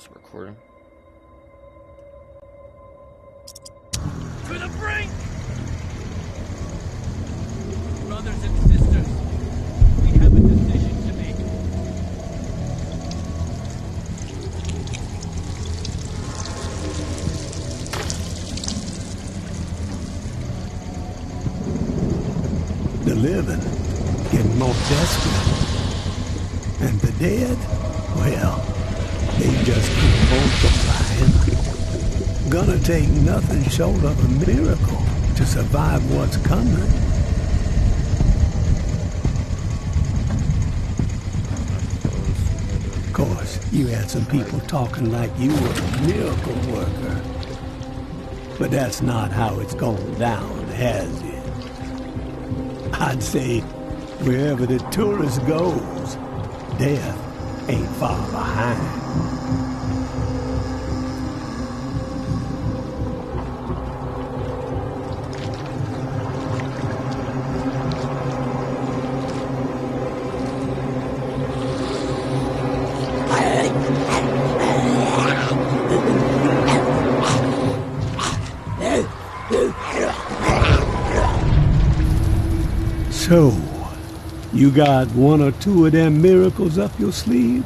It's recording. To the brink! Brothers and sisters, we have a decision to make. The living getting more desperate. And the dead, well, they just keep multiplying. Gonna take nothing short of a miracle to survive what's coming. Of course, you had some people talking like you were a miracle worker. But that's not how it's going down, has it? I'd say wherever the tourist goes, death ain't far behind. So, you got one or two of them miracles up your sleeve?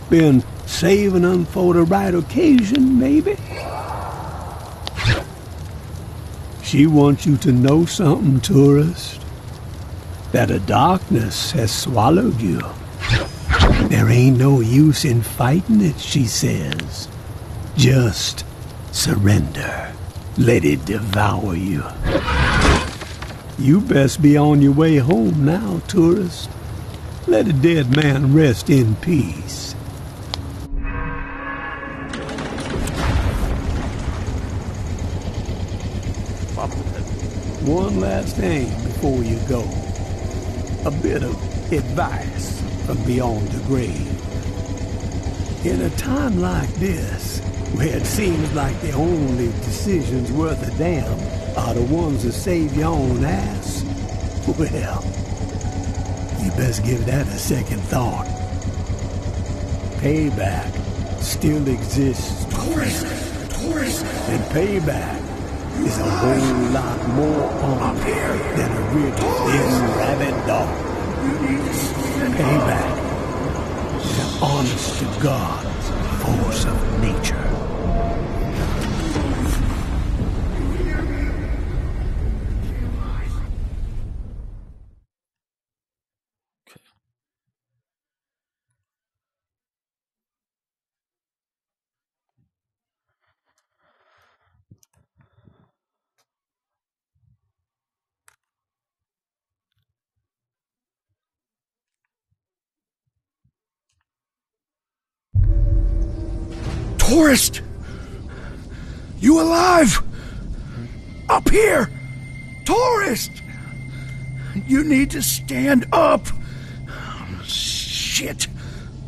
Been saving them for the right occasion, maybe? She wants you to know something, tourist. That a darkness has swallowed you. There ain't no use in fighting it, she says. Just surrender. Let it devour you. You best be on your way home now, tourist. Let a dead man rest in peace. One last thing before you go. A bit of advice from beyond the grave. In a time like this, where it seems like the only decisions worth a damn are the ones that save your own ass, well, you best give that a second thought. Payback still exists. And payback is a whole lot more on here than a rich, thin, rabid dog. Payback is an honest-to-God force of nature. Tourist! You alive? Up here! Tourist! You need to stand up! Oh, shit!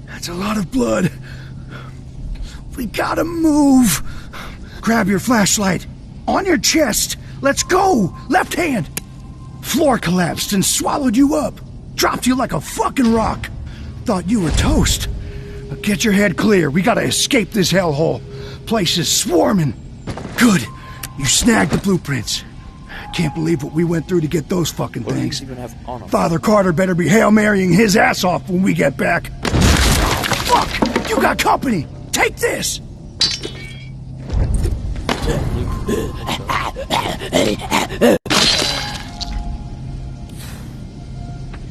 That's a lot of blood. We gotta move! Grab your flashlight. On your chest! Let's go! Left hand! Floor collapsed and swallowed you up. Dropped you like a fucking rock. Thought you were toast. But get your head clear. We gotta escape this hellhole. Place is swarming. Good. You snagged the blueprints. Can't believe what we went through to get those fucking things. Father Carter better be Hail Marying his ass off when we get back. Fuck! You got company! Take this!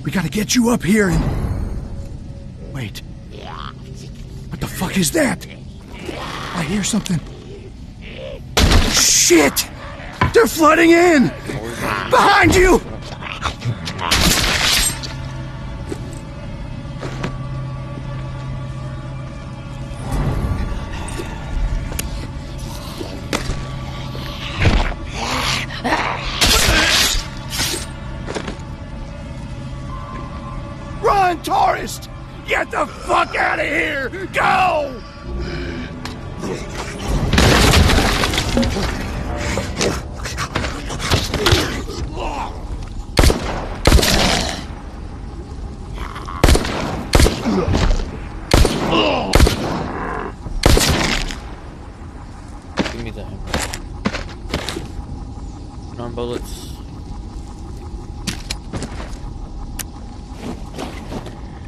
We gotta get you up here and... Wait. What the fuck is that? I hear something. Shit! They're flooding in! Behind you! Run, tourist! Get the fuck out of here! Go! bullets.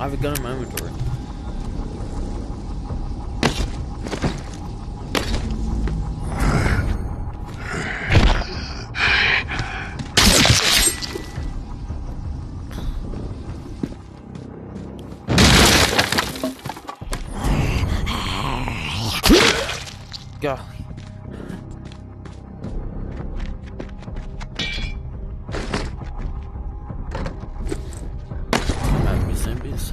I have a gun in my inventory. Golly. Come at me, zombies.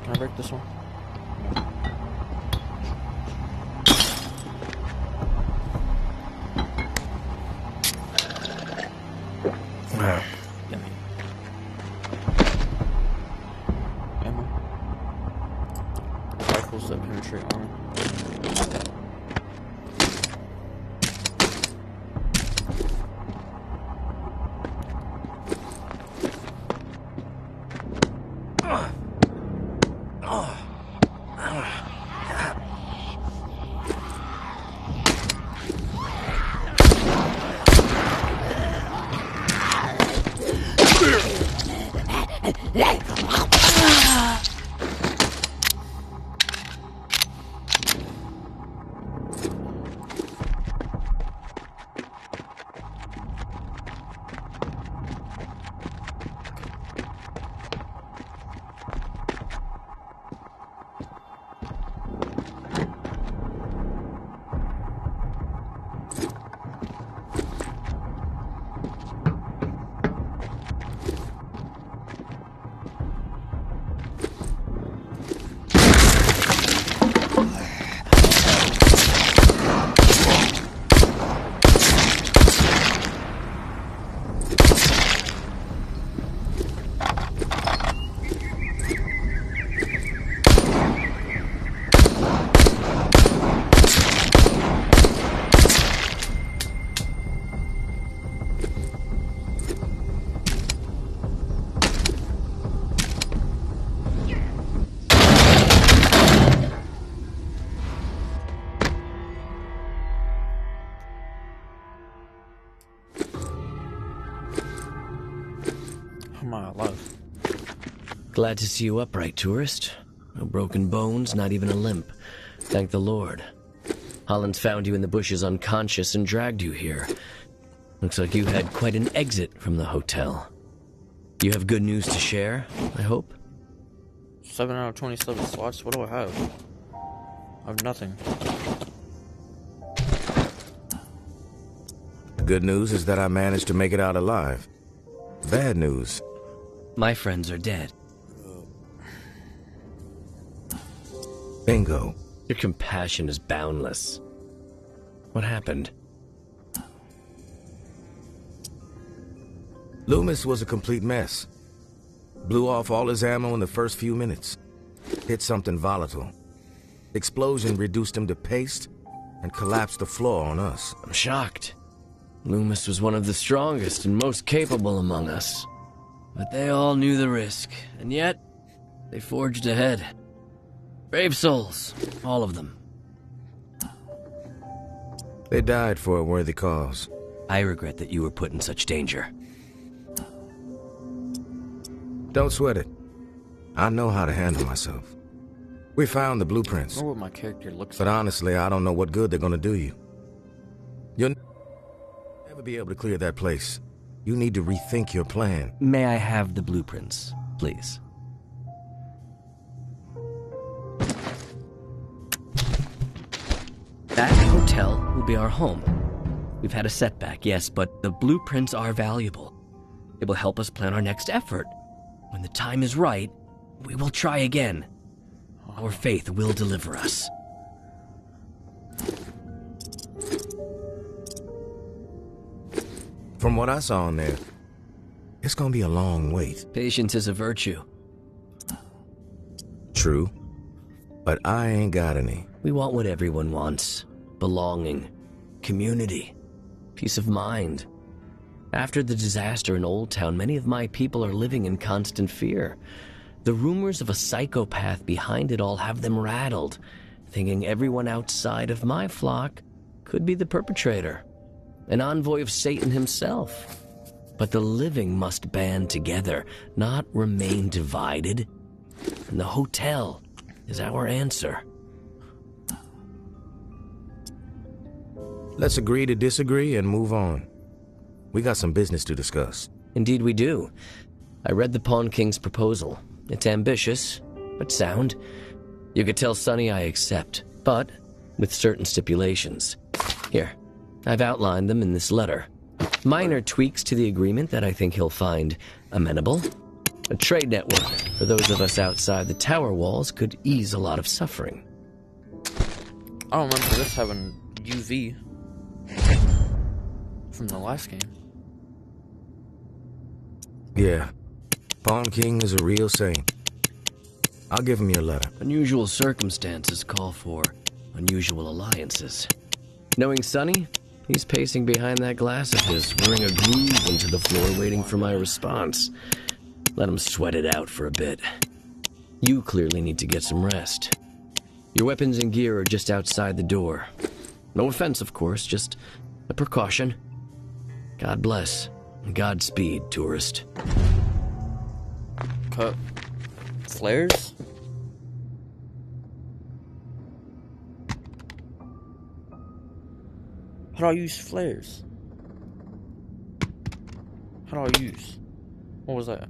Can I break this one? Yummy. Ammo. Rifles that penetrate armor. Am I alive? Glad to see you upright, tourist. No broken bones, not even a limp. Thank the Lord. Hollins found you in the bushes unconscious and dragged you here. Looks like you had quite an exit from the hotel. You have good news to share, I hope? 7 out of 27 slots? What do I have? I have nothing. The good news is that I managed to make it out alive. Bad news. My friends are dead. Bingo. Your compassion is boundless. What happened? Loomis was a complete mess. Blew off all his ammo in the first few minutes. Hit something volatile. Explosion reduced him to paste and collapsed the floor on us. I'm shocked. Loomis was one of the strongest and most capable among us. But they all knew the risk, and yet they forged ahead. Brave souls, all of them. They died for a worthy cause. I regret that you were put in such danger. Don't sweat it. I know how to handle myself. We found the I blueprints, don't know what my character looks but like. honestly, I don't know what good they're gonna do you. You'll never be able to clear that place. You need to rethink your plan. May I have the blueprints, please? That hotel will be our home. We've had a setback, yes, but the blueprints are valuable. It will help us plan our next effort. When the time is right, we will try again. Our faith will deliver us. From what I saw in there, it's gonna be a long wait. Patience is a virtue. True, but I ain't got any. We want what everyone wants. Belonging, community, peace of mind. After the disaster in Old Town, many of my people are living in constant fear. The rumors of a psychopath behind it all have them rattled, thinking everyone outside of my flock could be the perpetrator, an envoy of Satan himself. But the living must band together, not remain divided. And the hotel is our answer. Let's agree to disagree and move on. We got some business to discuss. Indeed we do. I read the Pawn King's proposal. It's ambitious, but sound. You could tell Sonny I accept, but with certain stipulations. Here, I've outlined them in this letter. Minor tweaks to the agreement that I think he'll find amenable. A trade network for those of us outside the tower walls could ease a lot of suffering. I don't remember this having UV from the last game. Yeah, Pawn King is a real saint. I'll give him your letter. Unusual circumstances call for unusual alliances. Knowing Sonny, he's pacing behind that glass of his, wearing a groove into the floor waiting for my response. Let him sweat it out for a bit. You clearly need to get some rest. Your weapons and gear are just outside the door. No offense, of course, just a precaution. God bless, and Godspeed, tourist. Cut. Flares? How do I use flares? How do I use? What was that?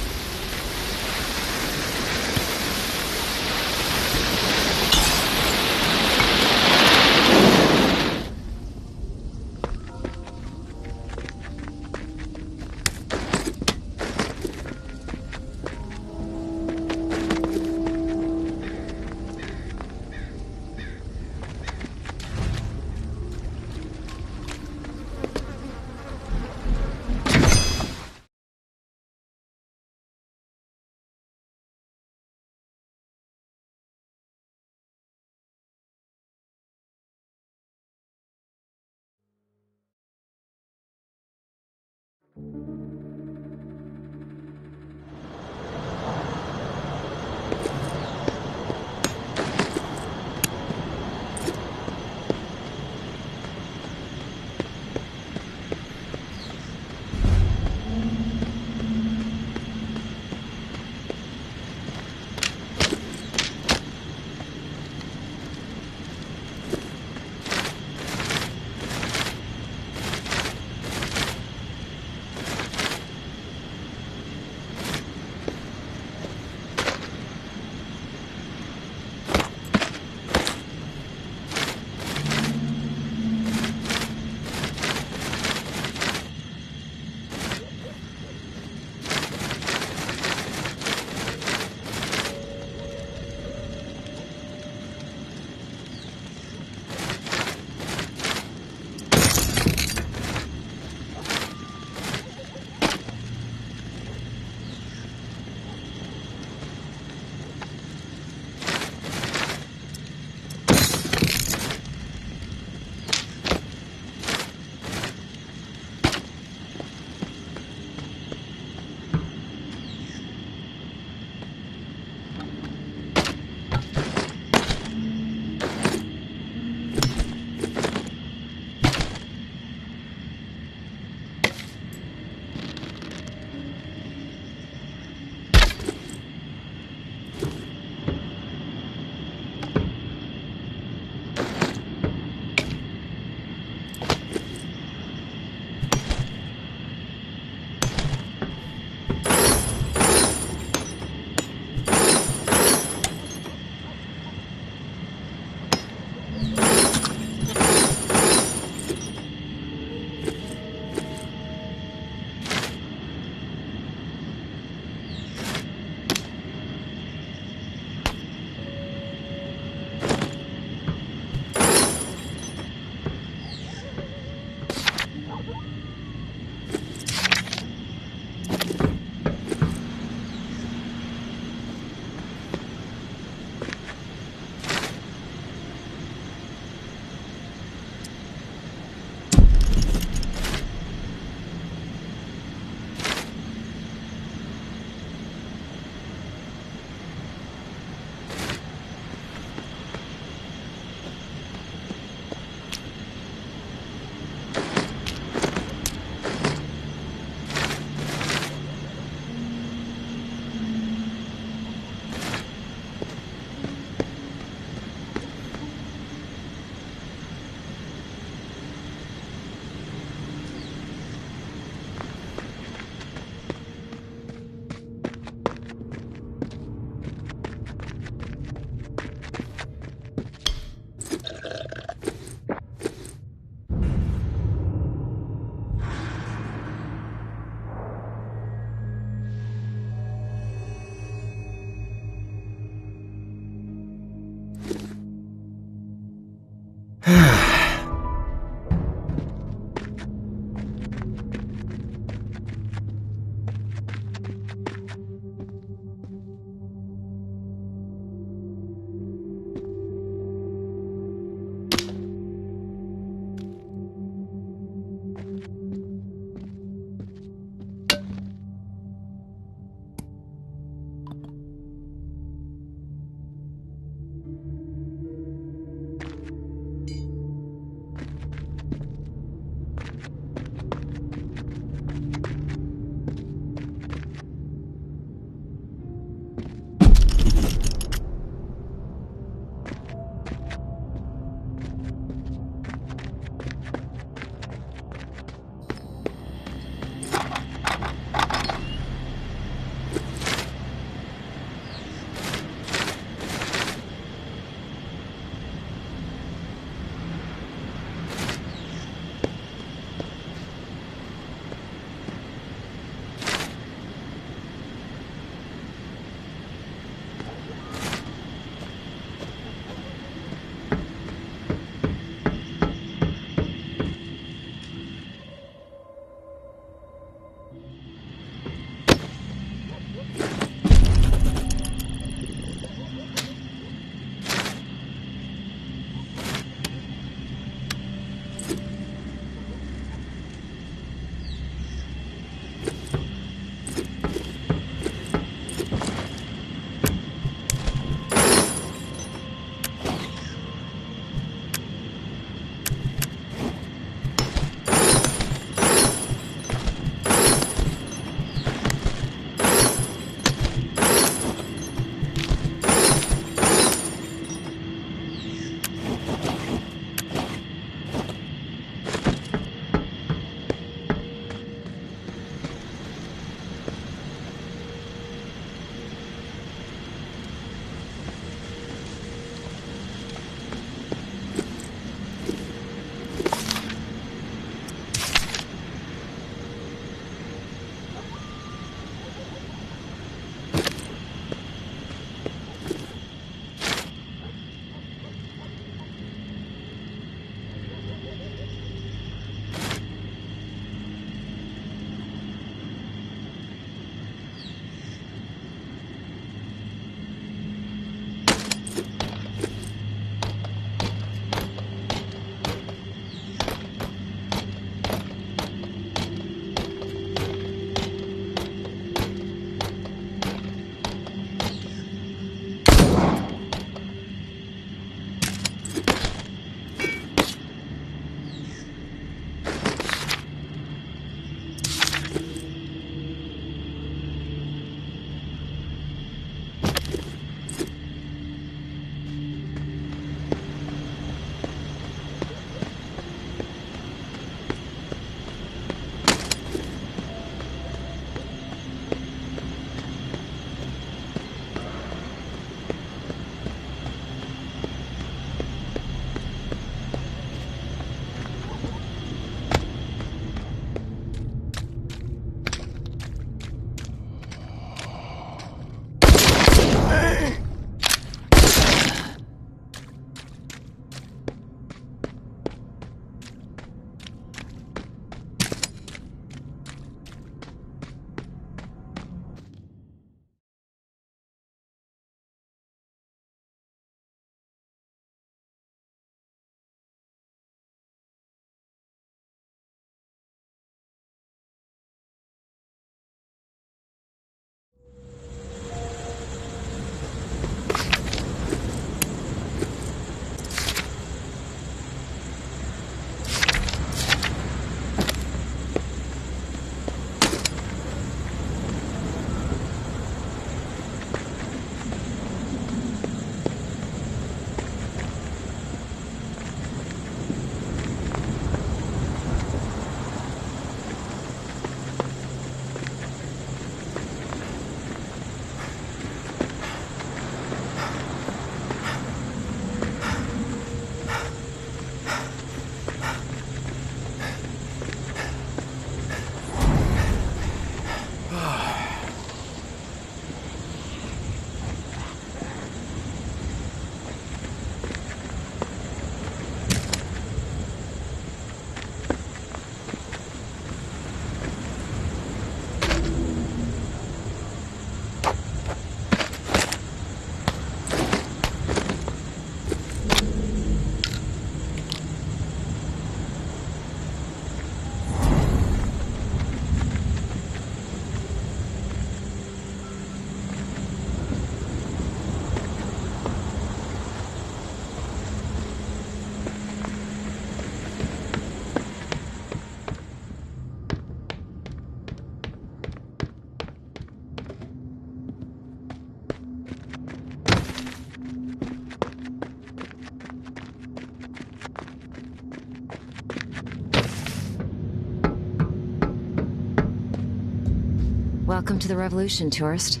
Welcome to the Revolution, tourist.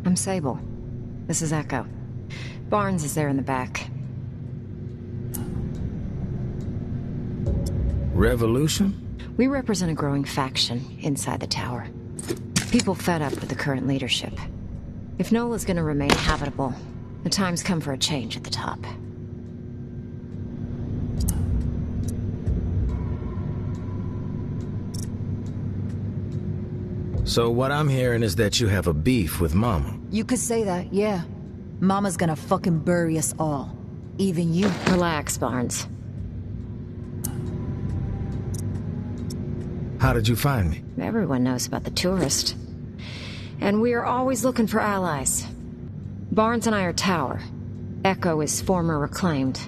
I'm Sable. This is Echo. Barnes is there in the back. Revolution? We represent a growing faction inside the tower. People fed up with the current leadership. If Nola's gonna remain habitable, the time's come for a change at the top. So what I'm hearing is that you have a beef with Mama. You could say that, yeah. Mama's gonna fucking bury us all. Even you. Relax, Barnes. How did you find me? Everyone knows about the tourist. And we are always looking for allies. Barnes and I are Tower. Echo is former Reclaimed.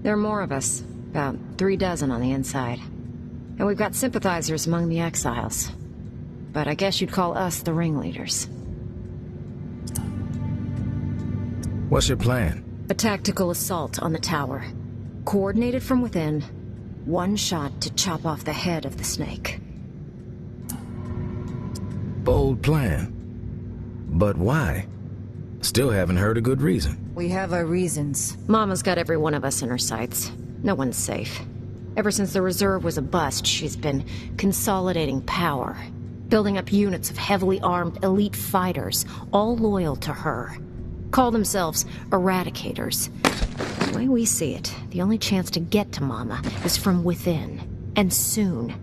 There are more of us, about 36 on the inside. And we've got sympathizers among the exiles. But I guess you'd call us the ringleaders. What's your plan? A tactical assault on the tower. Coordinated from within. One shot to chop off the head of the snake. Bold plan. But why? Still haven't heard a good reason. We have our reasons. Mama's got every one of us in her sights. No one's safe. Ever since the Reserve was a bust, she's been consolidating power. Building up units of heavily armed elite fighters, all loyal to her. Call themselves Eradicators. The way we see it, the only chance to get to Mama is from within. And soon.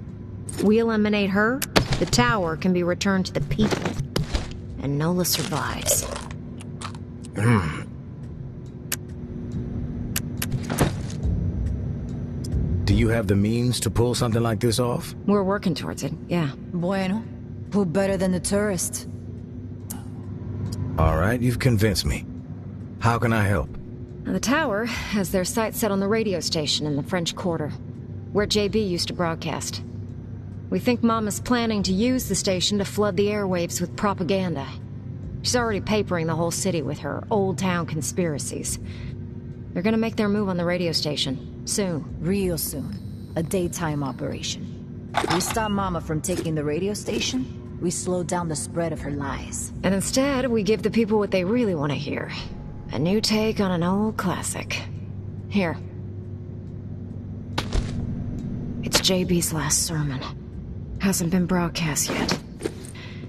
We eliminate her, the tower can be returned to the people. And Nola survives. Do you have the means to pull something like this off? We're working towards it, yeah. Bueno. Who better than the tourist? All right, you've convinced me. How can I help? Now, the tower has their sights set on the radio station in the French Quarter, where JB used to broadcast. We think Mama's planning to use the station to flood the airwaves with propaganda. She's already papering the whole city with her old town conspiracies. They're gonna make their move on the radio station, soon. Real soon. A daytime operation. We stop Mama from taking the radio station, we slow down the spread of her lies. And instead, we give the people what they really want to hear. A new take on an old classic. Here. It's JB's last sermon. Hasn't been broadcast yet.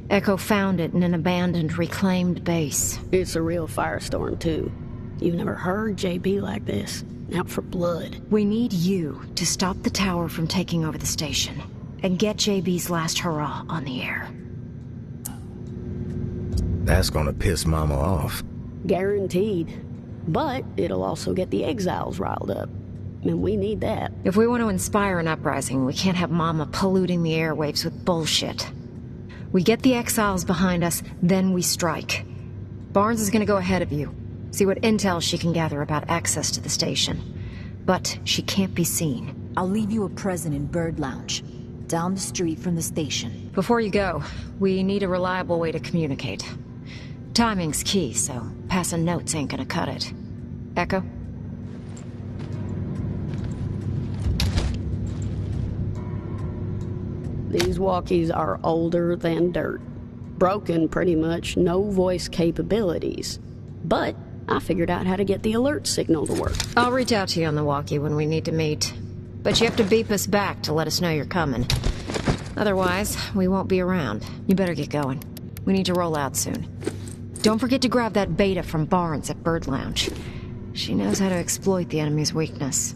Echo found it in an abandoned reclaimed base. It's a real firestorm, too. You've never heard JB like this. Out for blood. We need you to stop the tower from taking over the station. And get JB's last hurrah on the air. That's gonna piss Mama off. Guaranteed. But it'll also get the exiles riled up. And we need that. If we want to inspire an uprising, we can't have Mama polluting the airwaves with bullshit. We get the exiles behind us, then we strike. Barnes is gonna go ahead of you. See what intel she can gather about access to the station. But she can't be seen. I'll leave you a present in Bird Lounge, down the street from the station. Before you go, we need a reliable way to communicate. Timing's key, so passing notes ain't gonna cut it. Echo? These walkies are older than dirt. Broken, pretty much, no voice capabilities. But I figured out how to get the alert signal to work. I'll reach out to you on the walkie when we need to meet. But you have to beep us back to let us know you're coming. Otherwise, we won't be around. You better get going. We need to roll out soon. Don't forget to grab that beta from Barnes at Bird Lounge. She knows how to exploit the enemy's weakness.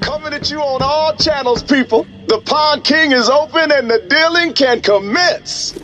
Coming at you on all channels, people. The Pawn King is open and the dealing can commence.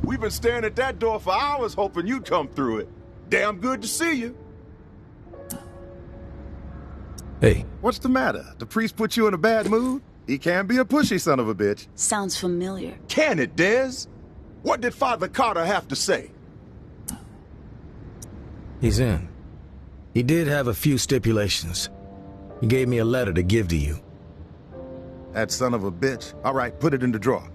We've been staring at that door for hours hoping you'd come through it. Damn good to see you. Hey. What's the matter? The priest put you in a bad mood? He can be a pushy son of a bitch. Sounds familiar. Can it, Dez? What did Father Carter have to say? He's in. He did have a few stipulations. He gave me a letter to give to you. That son of a bitch. All right, put it in the drawer.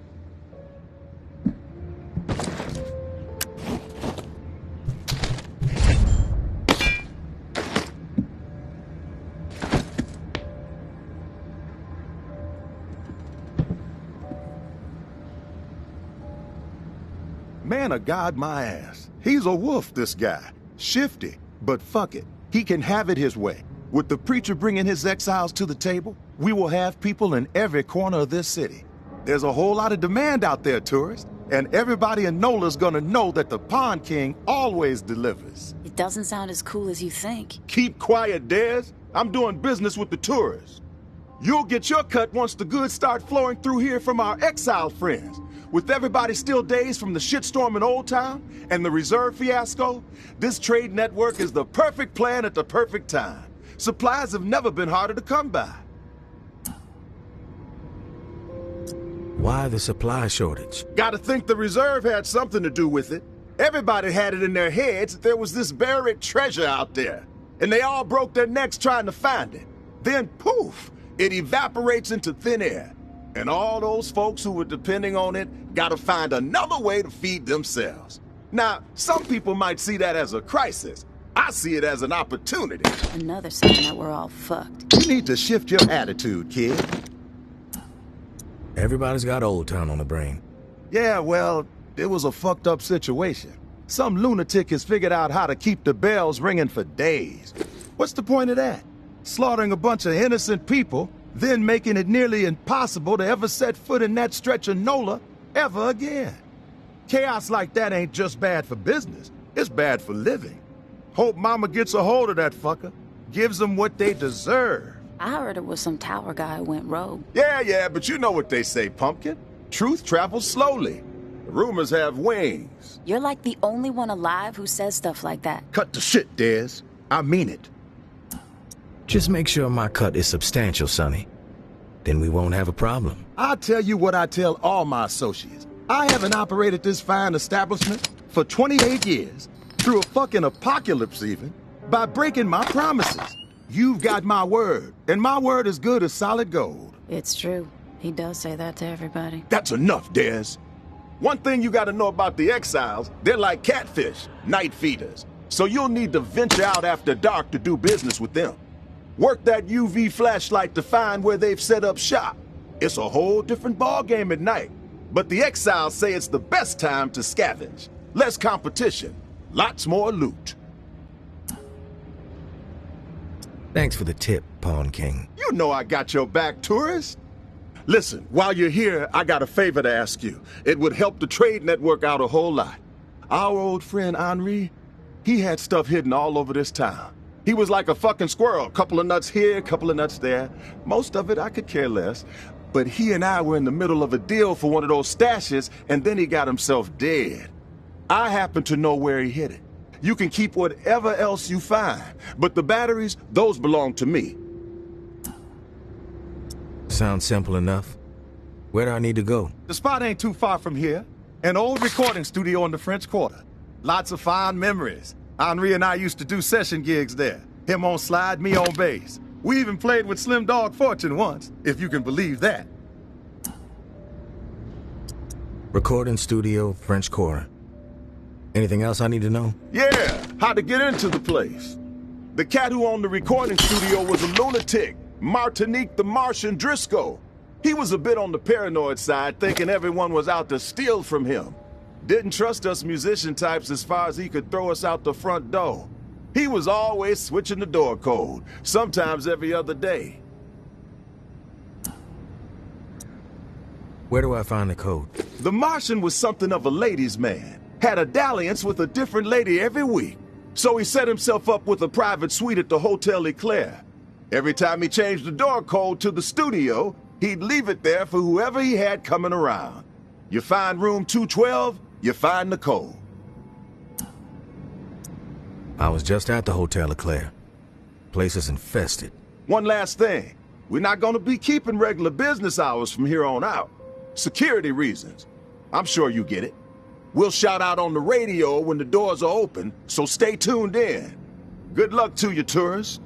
Man of God, my ass. He's a wolf, this guy. Shifty, but fuck it. He can have it his way. With the preacher bringing his exiles to the table, we will have people in every corner of this city. There's a whole lot of demand out there, tourists, and everybody in Nola's gonna know that the Pawn King always delivers. It doesn't sound as cool as you think. Keep quiet, Dez. I'm doing business with the tourists. You'll get your cut once the goods start flowing through here from our exile friends. With everybody still dazed from the shitstorm in Old Town and the reserve fiasco, this trade network is the perfect plan at the perfect time. Supplies have never been harder to come by. Why the supply shortage? Gotta think the reserve had something to do with it. Everybody had it in their heads that there was this buried treasure out there, and they all broke their necks trying to find it. Then, poof, it evaporates into thin air. And all those folks who were depending on it gotta find another way to feed themselves. Now, some people might see that as a crisis. I see it as an opportunity. Another sign that we're all fucked. You need to shift your attitude, kid. Everybody's got Old Town on the brain. Yeah, well, it was a fucked up situation. Some lunatic has figured out how to keep the bells ringing for days. What's the point of that? Slaughtering a bunch of innocent people, then making it nearly impossible to ever set foot in that stretch of NOLA ever again. Chaos like that ain't just bad for business, it's bad for living. Hope Mama gets a hold of that fucker, gives them what they deserve. I heard it was some tower guy who went rogue. Yeah, but you know what they say, Pumpkin. Truth travels slowly. Rumors have wings. You're like the only one alive who says stuff like that. Cut the shit, Dez. I mean it. Just make sure my cut is substantial, Sonny. Then we won't have a problem. I'll tell you what I tell all my associates. I haven't operated this fine establishment for 28 years, through a fucking apocalypse even, by breaking my promises. You've got my word, and my word is good as solid gold. It's true. He does say that to everybody. That's enough, Dez. One thing you gotta know about the exiles, they're like catfish, night feeders. So you'll need to venture out after dark to do business with them. Work that UV flashlight to find where they've set up shop. It's a whole different ballgame at night. But the exiles say it's the best time to scavenge. Less competition, lots more loot. Thanks for the tip, Pawn King. You know I got your back, tourist. Listen, while you're here, I got a favor to ask you. It would help the trade network out a whole lot. Our old friend Henri, he had stuff hidden all over this town. He was like a fucking squirrel, couple of nuts here, couple of nuts there. Most of it I could care less. But he and I were in the middle of a deal for one of those stashes, and then he got himself dead. I happen to know where he hid it. You can keep whatever else you find, but the batteries, those belong to me. Sounds simple enough. Where do I need to go? The spot ain't too far from here. An old recording studio in the French Quarter. Lots of fond memories. Henri and I used to do session gigs there. Him on slide, me on bass. We even played with Slim Dog Fortune once, if you can believe that. Recording studio, French Quarter. Anything else I need to know? Yeah, how to get into the place. The cat who owned the recording studio was a lunatic, Martinique the Martian Driscoll. He was a bit on the paranoid side, thinking everyone was out to steal from him. Didn't trust us musician types as far as he could throw us out the front door. He was always switching the door code, sometimes every other day. Where do I find the code? The Martian was something of a ladies' man. Had a dalliance with a different lady every week. So he set himself up with a private suite at the Hotel Eclair. Every time he changed the door code to the studio, he'd leave it there for whoever he had coming around. You find room 212, you find the code. I was just at the Hotel Eclair. Place is infested. One last thing. We're not gonna be keeping regular business hours from here on out. Security reasons. I'm sure you get it. We'll shout out on the radio when the doors are open, so stay tuned in. Good luck to you, tourists.